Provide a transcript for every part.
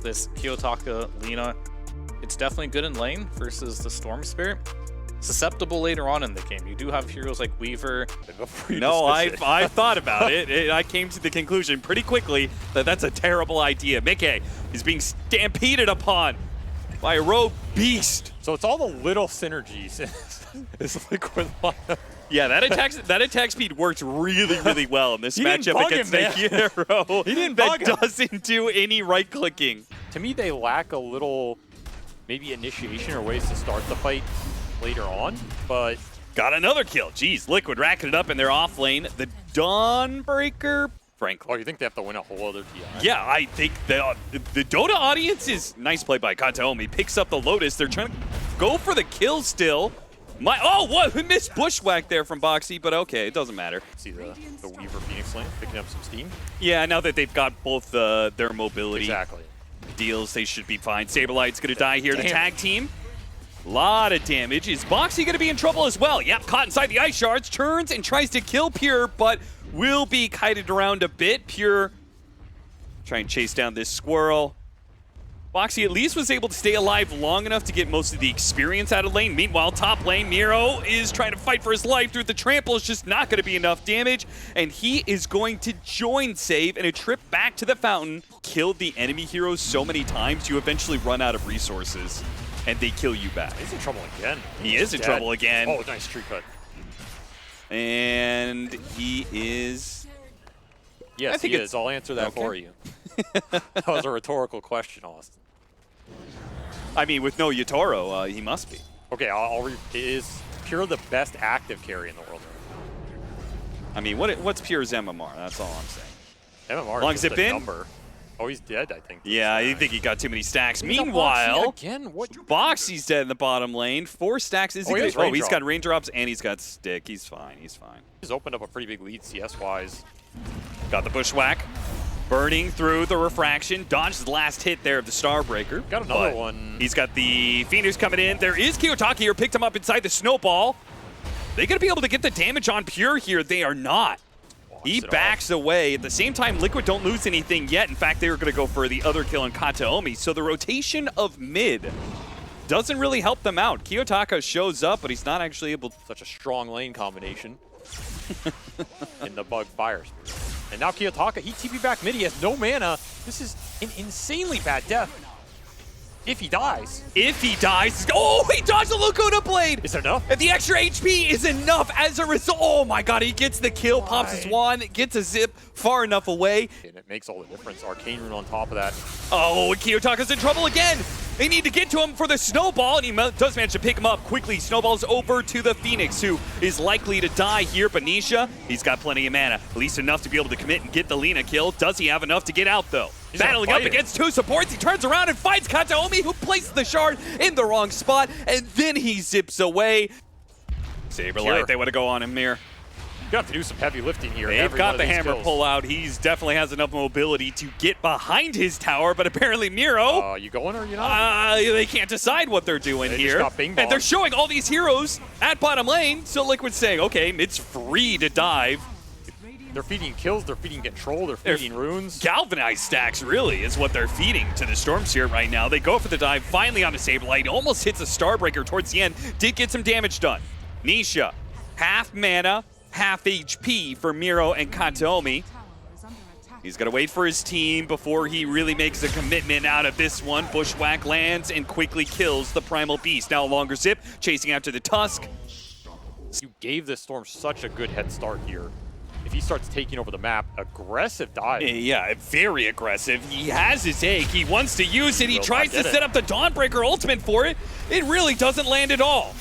this Kiyotaka Lina, it's definitely good in lane versus the Storm Spirit. Susceptible later on in the game. You do have heroes like Weaver. No, I thought about it. I came to the conclusion pretty quickly that that's a terrible idea. Mickey is being stampeded upon by a rogue beast. So it's all the little synergies. It's Liquid lineup. Yeah, that attack speed works really well in this matchup against the hero. He didn't that doesn't do any right clicking. To me, they lack a little maybe initiation or ways to start the fight later on, but got another kill. Jeez, Liquid racking it up in their off lane. The Dawnbreaker, frankly. Oh, you think they have to win a whole other TI? Yeah, I think the Dota audience is nice play by Kataomi. Picks up the Lotus. They're trying to go for the kill still. What? We missed Bushwhack there from Boxy, but okay, it doesn't matter. See the Weaver Phoenix lane picking up some steam. Yeah, now that they've got both their mobility deals, they should be fine. Saberlight's going to die here. The tag team. Lot of damage. Is Boxy going to be in trouble as well? Yep, caught inside the ice shards, turns and tries to kill Pure, but will be kited around a bit. Pure try and chase down this squirrel. Boxy at least was able to stay alive long enough to get most of the experience out of lane. Meanwhile, top lane, Miro is trying to fight for his life through the trample. It's just not going to be enough damage, and he is going to join save in a trip back to the fountain. Killed the enemy heroes so many times, you eventually run out of resources. And they kill you back. He's in trouble again. He is in trouble again. Oh, nice tree cut. And he is... Yes, he is. I'll answer that for you. That was a rhetorical question, Austin. I mean, with no Yatoro, he must be. Okay, is Pure the best active carry in the world right now? I mean, what's Pure's MMR? That's all I'm saying. MMR How long has it been? Number. Oh, he's dead, I think. Yeah, I think he got too many stacks. Meanwhile, again, Boxy's dead in the bottom lane. 4 stacks. Is he good? Oh, he's got raindrops and he's got stick. He's fine. He's fine. He's opened up a pretty big lead CS-wise. Got the Bushwhack. Burning through the refraction. Dodged the last hit there of the Starbreaker. Got another one. He's got the Phoenix coming in. There is Kiyotaki here. Picked him up inside the Snowball. They going to be able to get the damage on Pure here? They are not. He backs away. At the same time, Liquid don't lose anything yet. In fact, they were going to go for the other kill on Kataomi. So the rotation of mid doesn't really help them out. Kiyotaka shows up, but he's not actually able to. Such a strong lane combination in the Bug Fire Spirit. And now Kiyotaka, he TP back mid. He has no mana. This is an insanely bad death. If he dies. If he dies. Oh, he dodged the Lacuna Blade. Is it enough? And the extra HP is enough as a result. Oh my god, he gets the kill, pops his wand, gets a zip far enough away. And it makes all the difference. Arcane Rune on top of that. Oh, and Kiyotaka's in trouble again. They need to get to him for the Snowball, and he does manage to pick him up quickly. Snowball's over to the Phoenix, who is likely to die here. Benicia, he's got plenty of mana, at least enough to be able to commit and get the Lina kill. Does he have enough to get out, though? He's battling up against 2 supports. He turns around and fights Kataomi, who placed the shard in the wrong spot, and then he zips away. Saberlight, they want to go on him here. You have to do some heavy lifting here. They've got the hammer pull out. He's definitely has enough mobility to get behind his tower, but apparently Miro... you going or you not? They can't decide what they're doing here. And they're showing all these heroes at bottom lane, so Liquid's saying, okay, it's free to dive. They're feeding kills, they're feeding control, they're feeding runes. Galvanized stacks, really, is what they're feeding to the Storm Spirit right now. They go for the dive, finally onto Saberlight. Almost hits a Starbreaker towards the end. Did get some damage done. Nisha, half mana, half HP for Miro and Kataomi. He's got to wait for his team before he really makes a commitment out of this one. Bushwhack lands and quickly kills the Primal Beast. Now a longer zip, chasing after the Tusk. You gave this Storm such a good head start here. If he starts taking over the map, aggressive dive. Yeah, very aggressive. He has his egg. He wants to use it. He tries to set up the Dawnbreaker ultimate for it. It really doesn't land at all.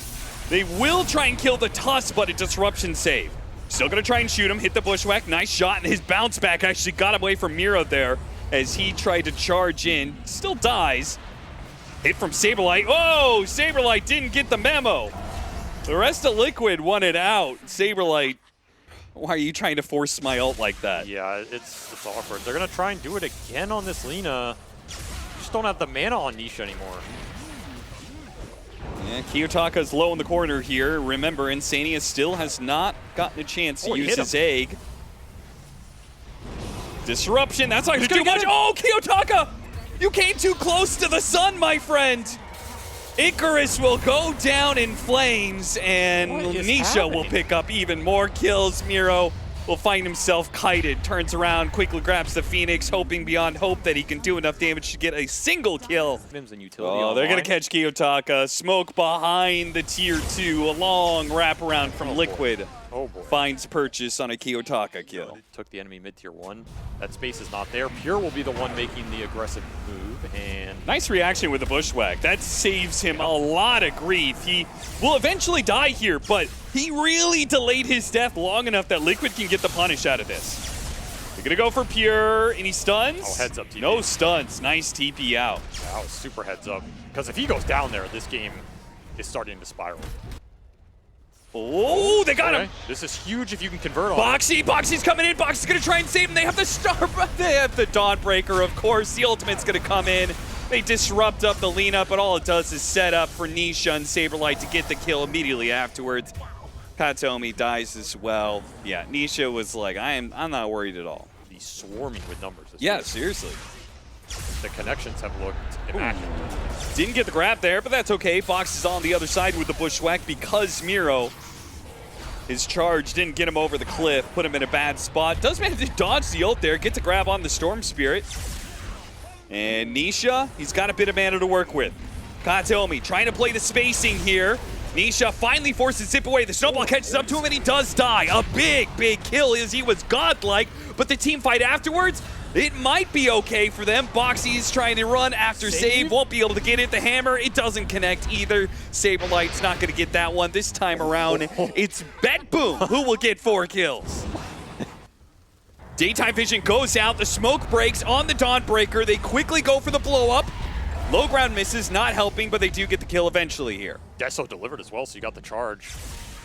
They will try and kill the Tusk, but a disruption save. Still going to try and shoot him. Hit the Bushwhack. Nice shot, and his bounce back actually got away from Miro there as he tried to charge in. Still dies. Hit from Saberlight. Oh, Saberlight didn't get the memo. The rest of Liquid won it out. Saberlight, why are you trying to force my ult like that? Yeah, it's awkward. They're going to try and do it again on this Lina. Just don't have the mana on Nisha anymore. Yeah, Kiyotaka's low in the corner here. Remember, Insania still has not gotten a chance to use his egg. Disruption, that's not going to do much. Oh, Kiyotaka! You came too close to the sun, my friend. Icarus will go down in flames, and Nisha will pick up even more kills. Miro will find himself kited, turns around, quickly grabs the Phoenix, hoping beyond hope that he can do enough damage to get a single kill. Oh, they're going to catch Kiyotaka. Smoke behind the tier 2, a long wraparound from Liquid. Oh boy. Finds purchase on a Kiyotaka kill. Took the enemy mid tier 1. That space is not there. Pure will be the one making the aggressive move, and nice reaction with the bushwhack. That saves him a lot of grief. He will eventually die here, but he really delayed his death long enough that Liquid can get the punish out of this. They're gonna go for Pure. Any stuns? Oh, heads up TP. No stuns. Nice TP out. That was super heads up. Because if he goes down there, this game is starting to spiral. Oh, they got him. This is huge if you can convert on Boxy's coming in. Boxy's gonna try and save him. They have the star. They have the Dawnbreaker, of course. The ultimate's gonna come in. They disrupt up the lean-up, but all it does is set up for Nisha and Saberlight to get the kill immediately afterwards. Katomi dies as well. Yeah, Nisha was like, I'm not worried at all. He's swarming with numbers. Yeah, seriously. The connections have looked immaculate. Didn't get the grab there, but that's okay. Box is on the other side with the bushwhack because Miro, his charge didn't get him over the cliff, put him in a bad spot. Does manage to dodge the ult there, get the grab on the Storm Spirit. And Nisha, he's got a bit of mana to work with. Katomi trying to play the spacing here. Nisha finally forces Zip away. The snowball catches up to him and he does die. A big kill as he was godlike, but the team fight afterwards, it might be okay for them. Boxy is trying to run after save, won't be able to get it. The hammer, it doesn't connect either. Saberlight's not gonna get that one this time around. It's BetBoom who will get 4 kills. Daytime vision goes out, the smoke breaks on the Dawnbreaker. They quickly go for the blow up. Low ground misses, not helping, but they do get the kill eventually here. Deso delivered as well, so you got the charge.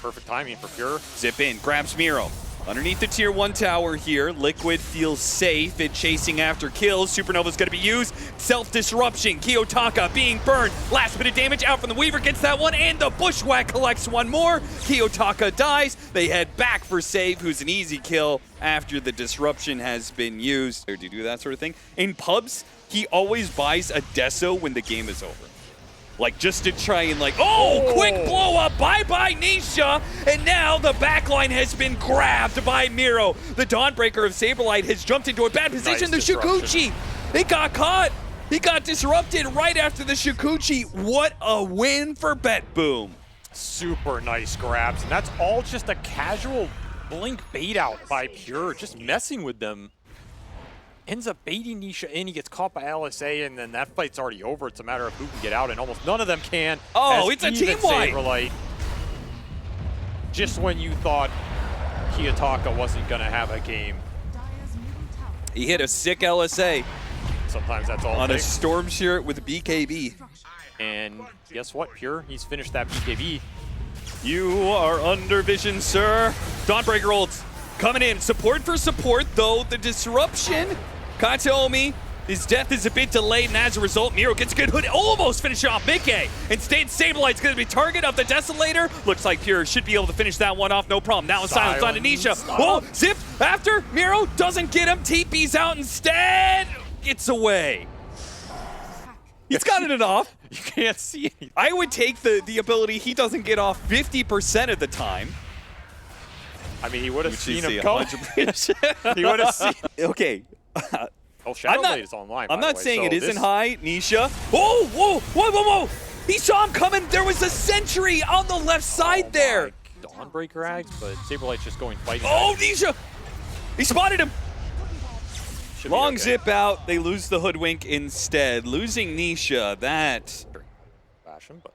Perfect timing for Pure. Zip in, grabs Miro. Underneath the tier 1 tower here, Liquid feels safe in chasing after kills. Supernova's gonna be used. Self-disruption, Kiyotaka being burned. Last bit of damage out from the Weaver, gets that one, and the Bushwhack collects one more. Kiyotaka dies. They head back for Save, who's an easy kill after the disruption has been used. Or do you do that sort of thing? In pubs, he always buys a Deso when the game is over. Like, just to try and quick blow up, bye-bye Nisha, and now the backline has been grabbed by Miro. The Dawnbreaker of Saberlight has jumped into a bad position. Nice the Shukuchi, it got caught. He got disrupted right after the Shukuchi. What a win for BetBoom. Super nice grabs, and that's all just a casual blink bait out by Pure, just messing with them. Ends up baiting Nisha in, he gets caught by LSA, and then that fight's already over. It's a matter of who can get out, and almost none of them can. Oh, it's a team wipe! Saberlight, just when you thought Kiyotaka wasn't gonna have a game. He hit a sick LSA. Sometimes that's all on a Storm Spirit with a BKB. And guess what, Pure? He's finished that BKB. You are under vision, sir. Dawnbreaker ults coming in. Support for support, though. The disruption. Katomi, his death is a bit delayed, and as a result, Miro gets a good hood. Almost finish off Mickey. Instead, Saberlight's going to be target of the Desolator. Looks like Pure should be able to finish that one off, no problem. Now it's silence on Anisha. Oh, Zip after. Miro doesn't get him. TP's out instead. Gets away. He's gotten it off. You can't see anything. I would take the ability he doesn't get off 50% of the time. I mean, he would have seen him come. He would have seen. Okay. Oh, Shadowblade is online. I'm not saying it isn't high, Nisha. Oh, whoa. He saw him coming. There was a sentry on the left side there. Dawnbreaker ags, but Saberlight's just going fighting. Oh, Nisha. He spotted him. Long zip out. They lose the Hoodwink instead. Losing Nisha, that. Bash him, but.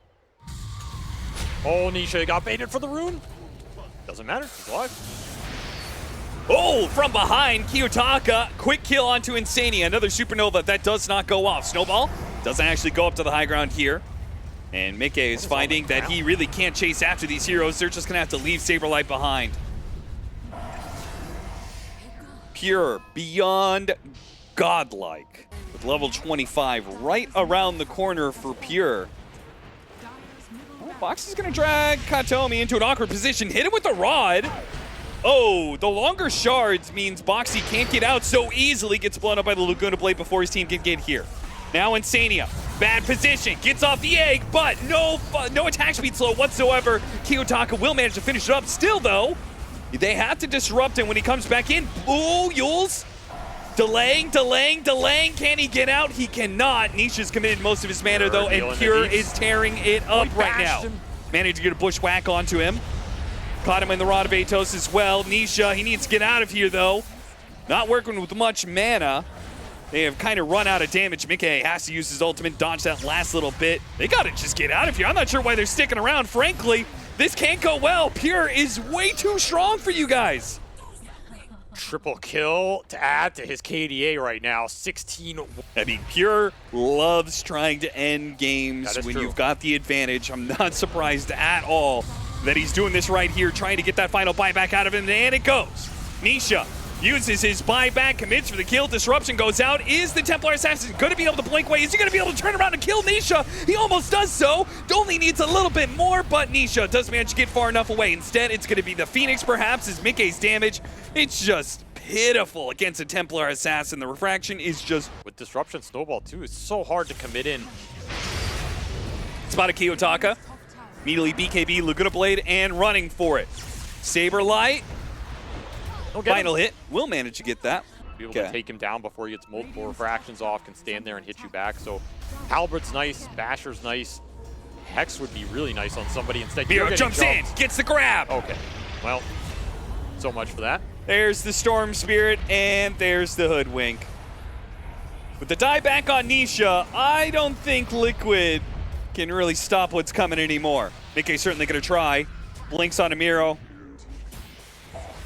Oh, Nisha got baited for the rune. Doesn't matter. He's alive. Oh, from behind, Kiyotaka. Quick kill onto Insania. Another Supernova that does not go off. Snowball doesn't actually go up to the high ground here. And Mickey is finding that he really can't chase after these heroes. They're just going to have to leave Saberlight behind. Pure, beyond godlike. With level 25 right around the corner for Pure. Box is going to drag Katomi into an awkward position. Hit him with the rod. Oh, the longer shards means Boxy can't get out so easily. Gets blown up by the Laguna Blade before his team can get here. Now Insania, bad position, gets off the egg, but no attack speed slow whatsoever. Kiyotaka will manage to finish it up. Still though, they have to disrupt him when he comes back in. Ooh, Yules. Delaying. Can he get out? He cannot. Nisha's committed most of his mana though, and Pure is tearing it up right now. Managed to get a bushwhack onto him. Caught him in the Rod of Atos as well. Nisha, he needs to get out of here though. Not working with much mana. They have kind of run out of damage. Mickey has to use his ultimate, dodge that last little bit. They gotta just get out of here. I'm not sure why they're sticking around, frankly. This can't go well. Pure is way too strong for you guys. Triple kill to add to his KDA right now, 16. I mean, Pure loves trying to end games when true. you've got the advantage. I'm not surprised at all that he's doing this right here, trying to get that final buyback out of him, and it goes. Nisha uses his buyback, commits for the kill, disruption goes out. Is the Templar Assassin going to be able to blink away? Is he going to be able to turn around and kill Nisha? He almost does so. Only needs a little bit more, but Nisha does manage to get far enough away. Instead, it's going to be the Phoenix, perhaps, as Mickey's damage. It's just pitiful against a Templar Assassin. The refraction is just... With disruption snowball too, it's so hard to commit in. Spotted Kiyotaka. Immediately BKB, Laguna Blade, and running for it. Saberlight. Final hit. Will manage to get that. Be able to take him down before he gets multiple refractions off, can stand there and hit you back. So Halbert's nice, Basher's nice. Hex would be really nice on somebody instead. Biro jumps in, gets the grab. Okay, well, so much for that. There's the Storm Spirit, and there's the Hoodwink. With the die back on Nisha, I don't think Liquid can really stop what's coming anymore. Mickey's certainly going to try. Blinks on Amiro.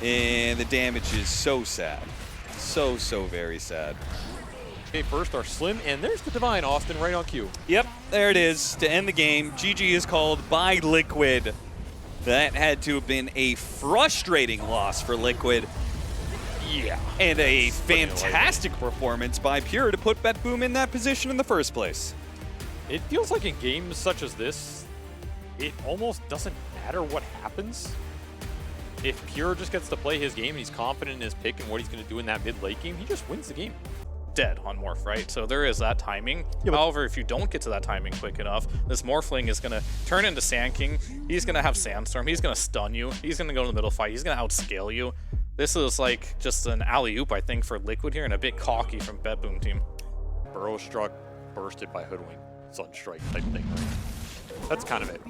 And the damage is so sad. So very sad. Okay, first our Slim, and there's the Divine Austin right on cue. Yep, there it is to end the game. GG is called by Liquid. That had to have been a frustrating loss for Liquid. Yeah. And a fantastic performance by Pure to put BetBoom in that position in the first place. It feels like in games such as this, it almost doesn't matter what happens. If Pure just gets to play his game and he's confident in his pick and what he's going to do in that mid-late game, he just wins the game. Dead on Morph, right? So there is that timing. Yeah, however, if you don't get to that timing quick enough, this Morphling is going to turn into Sand King. He's going to have Sandstorm. He's going to stun you. He's going to go to the middle fight. He's going to outscale you. This is like just an alley-oop, I think, for Liquid here, and a bit cocky from BetBoom team. Burrow struck, bursted by Hoodwink, Sunstrike type thing. That's kind of it.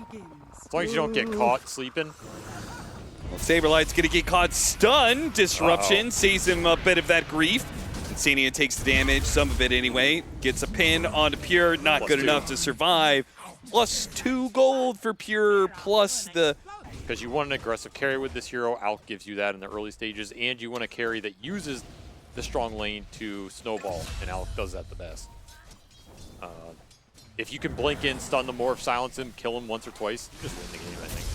As long as you don't get caught sleeping. Well, Saberlight's going to get caught stunned. Disruption saves him a bit of that grief. Insania takes the damage, some of it anyway. Gets a pin onto Pure, not good enough to survive. +2 gold for Pure, plus the... Because you want an aggressive carry with this hero. Alch gives you that in the early stages, and you want a carry that uses the strong lane to snowball, and Alch does that the best. If you can blink in, stun the morph, silence him, kill him once or twice, you just win the game, I think.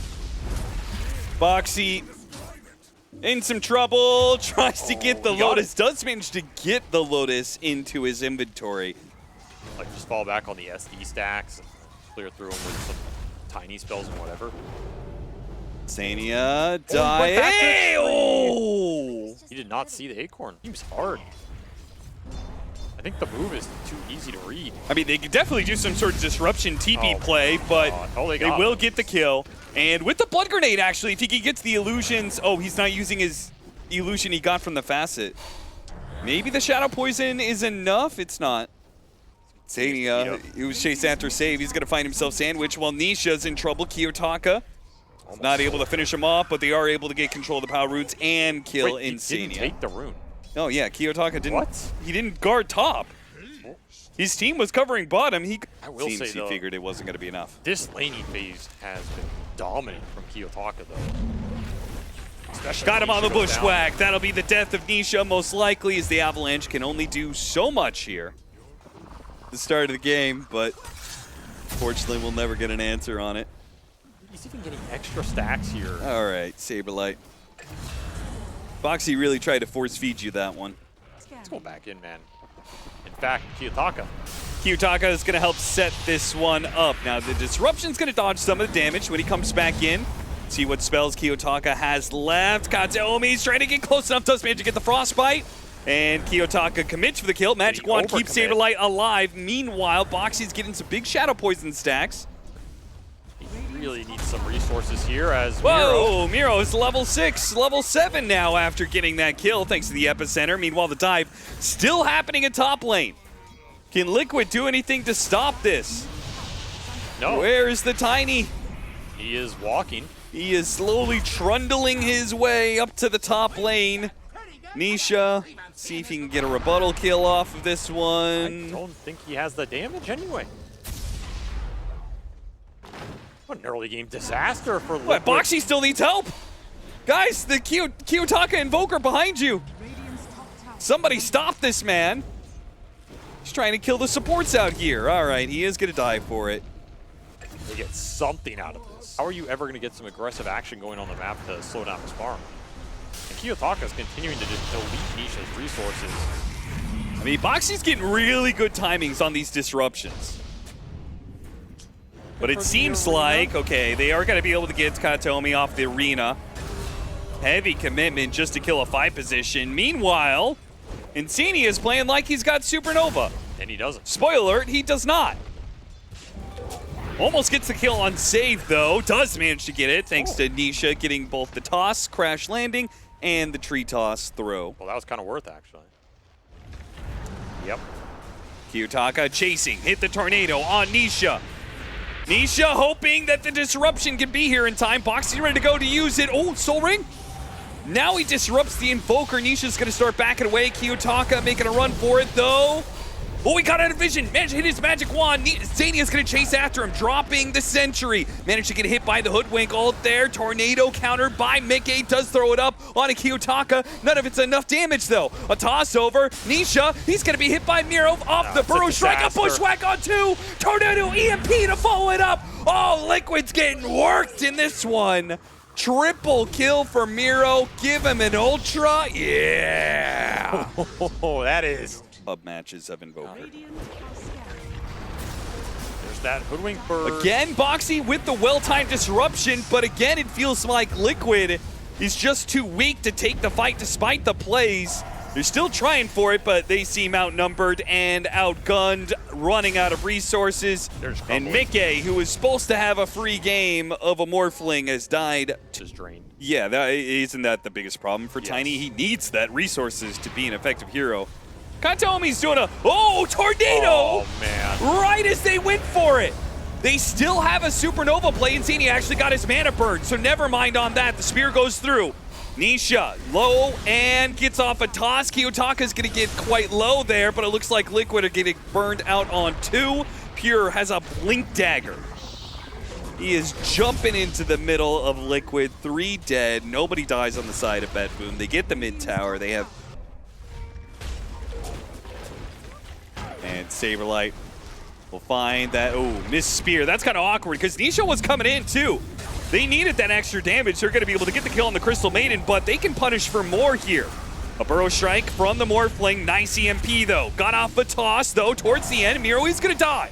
Boxy in some trouble, tries to get the Lotus, does manage to get the Lotus into his inventory. Like just fall back on the SD stacks, and clear through them with some tiny spells and whatever. Insania, die. Oh! He did not see the acorn. He was hard. I think the move is too easy to read. I mean, they could definitely do some sort of disruption TP play, but they will get the kill. And with the Blood Grenade, actually, if he gets the illusions... Oh, he's not using his illusion he got from the Facet. Maybe the Shadow Poison is enough? It's not. Insania, he was chase after save. He's going to find himself sandwiched while Nisha's in trouble. Kiyotaka not able to finish him off, but they are able to get control of the power roots and kill Insania. He didn't take the rune. Oh yeah, Kiyotaka didn't. What? He didn't guard top. His team was covering bottom. I will say, he figured it wasn't going to be enough. This laning phase has been dominant from Kiyotaka, though. Especially got him on the bushwhack. That'll be the death of Nisha, most likely, as the Avalanche can only do so much here. The start of the game, but unfortunately, we'll never get an answer on it. He's even getting extra stacks here. All right, Saberlight. Boxy really tried to force feed you that one. Let's go back in, man. In fact, Kiyotaka. Kiyotaka is going to help set this one up. Now, the disruption's going to dodge some of the damage when he comes back in. See what spells Kiyotaka has left. Kateomi's trying to get close enough. Does manage to get the frostbite. And Kiyotaka commits for the kill. Magic Wand keeps Saberlight alive. Meanwhile, Boxy's getting some big Shadow Poison stacks. He really needs some resources here as Whoa, Miro is level 6, level 7 now after getting that kill thanks to the epicenter. Meanwhile, the dive still happening in top lane. Can Liquid do anything to stop this? No. Where is the Tiny? He is walking. He is slowly trundling his way up to the top lane. Nisha, see if he can get a rebuttal kill off of this one. I don't think he has the damage anyway. What an early game disaster for Liquid. What, Boxy still needs help? Guys, the Kiyotaka Invoker behind you. Somebody stop this man. He's trying to kill the supports out here. All right, he is going to die for it. They get something out of this. How are you ever going to get some aggressive action going on the map to slow down his farm? And Kiyotaka is continuing to just delete Nisha's resources. I mean, Boxy's getting really good timings on these disruptions. But it seems like, okay, they are going to be able to get Katomi off the arena. Heavy commitment just to kill a 5 position. Meanwhile, Insini is playing like he's got Supernova. And he doesn't. Spoiler alert, he does not. Almost gets the kill on save, though. Does manage to get it, thanks to Nisha getting both the toss, crash landing, and the tree toss throw. Well, that was kind of worth, actually. Yep. Kiyotaka chasing, hit the tornado on Nisha. Nisha hoping that the disruption can be here in time. Boxy ready to go to use it. Oh, Soul Ring. Now he disrupts the Invoker. Nisha's going to start backing away. Kiyotaka making a run for it, though. Oh, he got out of vision. Managed to hit his magic wand. Zania's going to chase after him, dropping the sentry. Managed to get hit by the Hoodwink ult there. Tornado countered by Mickey. Does throw it up on a Kiyotaka. None of it's enough damage, though. A toss over. Nisha, he's going to be hit by Miro off the Burrow Strike. A Bushwhack on 2. Tornado EMP to follow it up. Oh, Liquid's getting worked in this one. Triple kill for Miro. Give him an Ultra. Yeah. Oh, that is. Hub matches of Invoker. There's that Hoodwink bird. Again, Boxy with the well-timed disruption, but again, it feels like Liquid is just too weak to take the fight despite the plays. They're still trying for it, but they seem outnumbered and outgunned, running out of resources. And Mickey, who was supposed to have a free game of a Morphling, has died. Just drained. Yeah, isn't that the biggest problem for Tiny? He needs that resources to be an effective hero. Katomi's doing a, tornado! Oh, man. Right as they went for it. They still have a Supernova play, and Zini actually got his mana burned, so never mind on that. The spear goes through. Nisha, low, and gets off a toss. Kiyotaka's going to get quite low there, but it looks like Liquid are getting burned out on 2. Pure has a Blink Dagger. He is jumping into the middle of Liquid. 3 dead. Nobody dies on the side of BetBoom. They get the mid tower. They have... And Saberlight will find that, Miss Spear. That's kind of awkward because Nisha was coming in too. They needed that extra damage. They're going to be able to get the kill on the Crystal Maiden, but they can punish for more here. A Burrow Strike from the Morphling. Nice EMP though. Got off a toss though towards the end. Miro is going to die.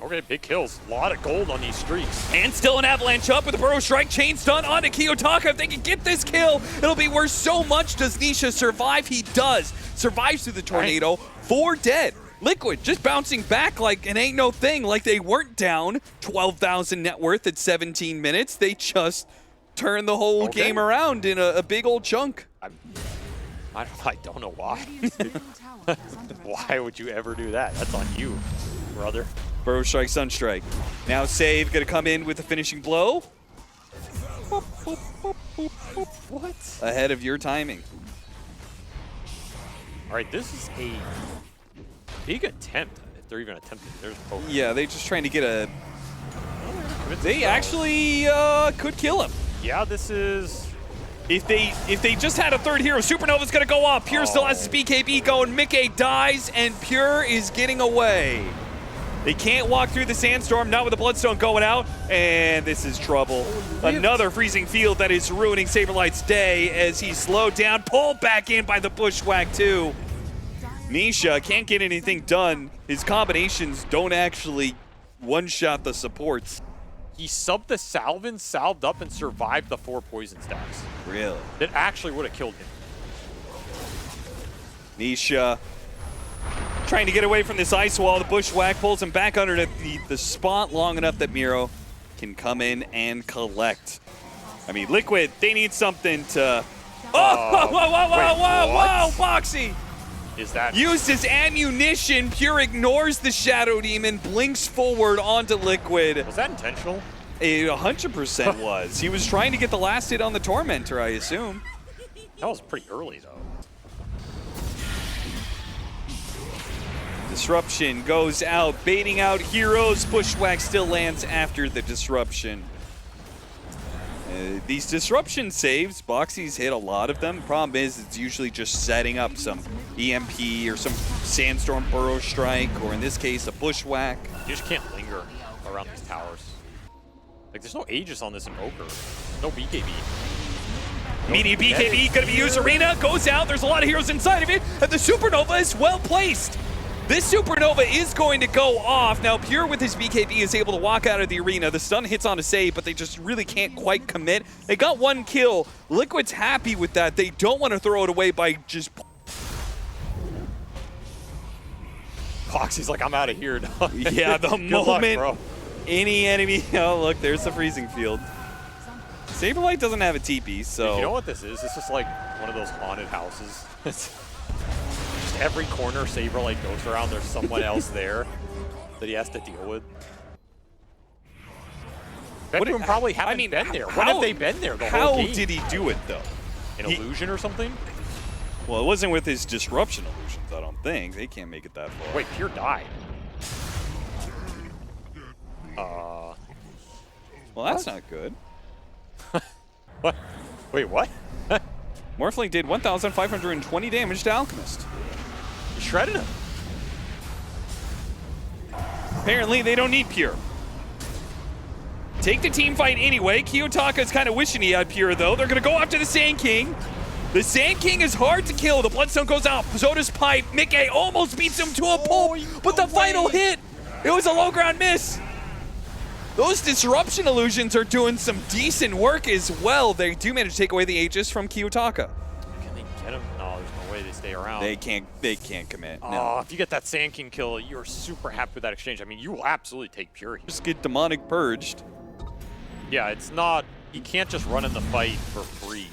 Okay, big kills. A lot of gold on these streaks. And still an Avalanche up with a Burrow Strike. Chain stun onto Kiyotaka. If they can get this kill, it'll be worth so much. Does Nisha survive? He does. Survives through the tornado. 4 dead. Liquid just bouncing back like it ain't no thing, like they weren't down 12,000 net worth at 17 minutes. They just turned the whole game around in a big old chunk. I don't know why. Why would you ever do that? That's on you, brother. Burrow Strike, Sunstrike. Now Save gonna come in with the finishing blow. What? Ahead of your timing. All right, this is a big attempt, if they're even attempting. There's poker. Yeah, they're just trying to get a... They actually could kill him. Yeah, this is... If they just had a third hero, Supernova's gonna go off. Pure still has his BKB going. Mickey dies, and Pure is getting away. They can't walk through the Sandstorm, not with the Bloodstone going out, and this is trouble. Another freezing field that is ruining Saberlight's day as he's slowed down, pulled back in by the Bushwhack too. Nisha can't get anything done. His combinations don't actually one-shot the supports. He subbed the Salvin, salved up, and survived the 4 poison stacks. Really? That actually would have killed him. Nisha trying to get away from this ice wall. The bushwhack pulls him back under the spot long enough that Miro can come in and collect. I mean, Liquid, they need something to... Whoa, Boxy! Is that... Used his ammunition, Pure ignores the Shadow Demon, blinks forward onto Liquid. Was that intentional? It 100% was. He was trying to get the last hit on the Tormentor, I assume. That was pretty early, though. Disruption goes out, baiting out heroes. Bushwhack still lands after the disruption. These disruption saves, Boxy's hit a lot of them. Problem is, it's usually just setting up some EMP or some Sandstorm Burrow Strike, or in this case, a Bushwhack. You just can't linger around these towers. Like, there's no Aegis on this Invoker. No BKB. Immediate BKB gonna be used. Arena goes out. There's a lot of heroes inside of it, and the Supernova is well placed. This Supernova is going to go off. Now, Pure with his BKB is able to walk out of the arena. The stun hits on a save, but they just really can't quite commit. They got one kill. Liquid's happy with that. They don't want to throw it away by just... Boxy's like, I'm out of here. Yeah, the moment luck, any enemy... Oh, look, there's the freezing field. Saberlight doesn't have a TP, so... Dude, you know what this is? This is like one of those haunted houses. Every corner Saberlight goes around, there's someone else there that he has to deal with. BetBoom probably haven't been there. When have they been there the whole game? How did he do it, though? An illusion or something? Well, it wasn't with his disruption illusions, I don't think. They can't make it that far. Wait, Pure died. Well, that's not good. What? Wait, what? Morphling did 1,520 damage to Alchemist. You shredded him. Apparently, they don't need Pure. Take the team fight anyway. Kiyotaka's kind of wishing he had Pure, though. They're going to go after the Sand King. The Sand King is hard to kill. The Bloodstone goes out. So does Pipe. Mickey almost beats him to a pulp, but the final hit, it was a low ground miss. Those disruption illusions are doing some decent work as well. They do manage to take away the Aegis from Kiyotaka. Can they get him? No, there's no way they stay around. They can't commit. Oh, no. If you get that Sand King kill, you're super happy with that exchange. I mean, you will absolutely take Pure here. Just get demonic purged. Yeah, it's not, you can't just run in the fight for free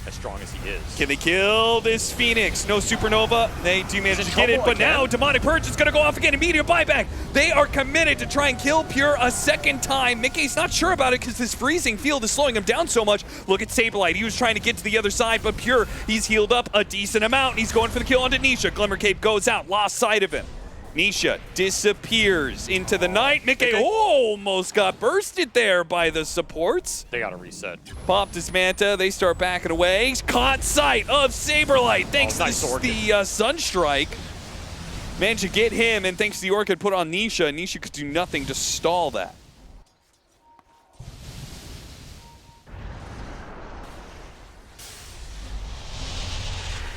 as strong as he is. Can they kill this Phoenix? No Supernova. They do manage to get it, but now Demonic Purge is going to go off again. Immediate buyback. They are committed to try and kill Pure a second time. Mickey's not sure about it because this freezing field is slowing him down so much. Look at Saberlight. He was trying to get to the other side, but Pure, he's healed up a decent amount. He's going for the kill onto Nisha. Glimmer Cape goes out. Lost sight of him. Nisha disappears into the night. Mickey almost got bursted there by the supports. They got to reset. Popped his Manta. They start backing away. He's caught sight of Saberlight. Thanks to the Sunstrike. Managed to get him, and thanks to the Orchid put on Nisha. Nisha could do nothing to stall that.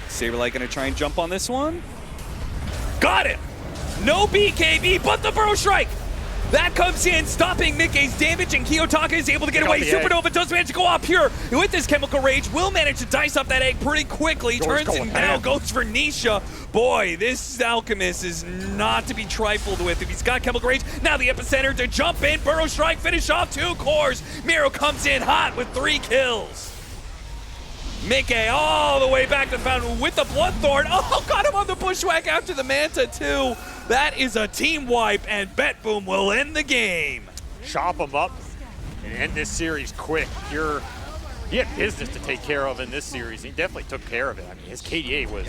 Saberlight gonna try and jump on this one. Got it! No BKB, but the Burrow Strike! That comes in, stopping Mickey's damage, and Kiyotaka is able to get away. Supernova does manage to go off Pure. With this Chemical Rage, will manage to dice up that egg pretty quickly. Turns him down, goes for Nisha. Boy, this Alchemist is not to be trifled with. If he's got Chemical Rage, now the Epicenter to jump in. Burrow Strike, finish off 2 cores. Miro comes in hot with 3 kills. Mickey all the way back to the fountain with the Bloodthorn. Oh, got him on the Bushwhack after the Manta, too. That is a team wipe, and BetBoom will end the game. Chop him up and end this series quick. He had business to take care of in this series. He definitely took care of it. I mean, his KDA was...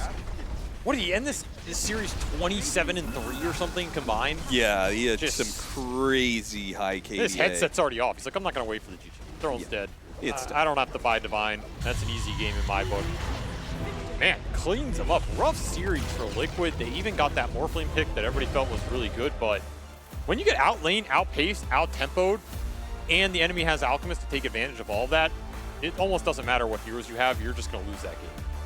What did he end this series 27-3 or something combined? Yeah, he had just some crazy high KDA. His headset's already off. He's like, I'm not going to wait for the GG. Throne's dead. I don't have to buy Divine. That's an easy game in my book. Man, cleans them up. Rough series for Liquid. They even got that Morphling pick that everybody felt was really good, but when you get outlaned, outpaced, out-tempoed, and the enemy has Alchemist to take advantage of all of that, it almost doesn't matter what heroes you have, you're just going to lose that game.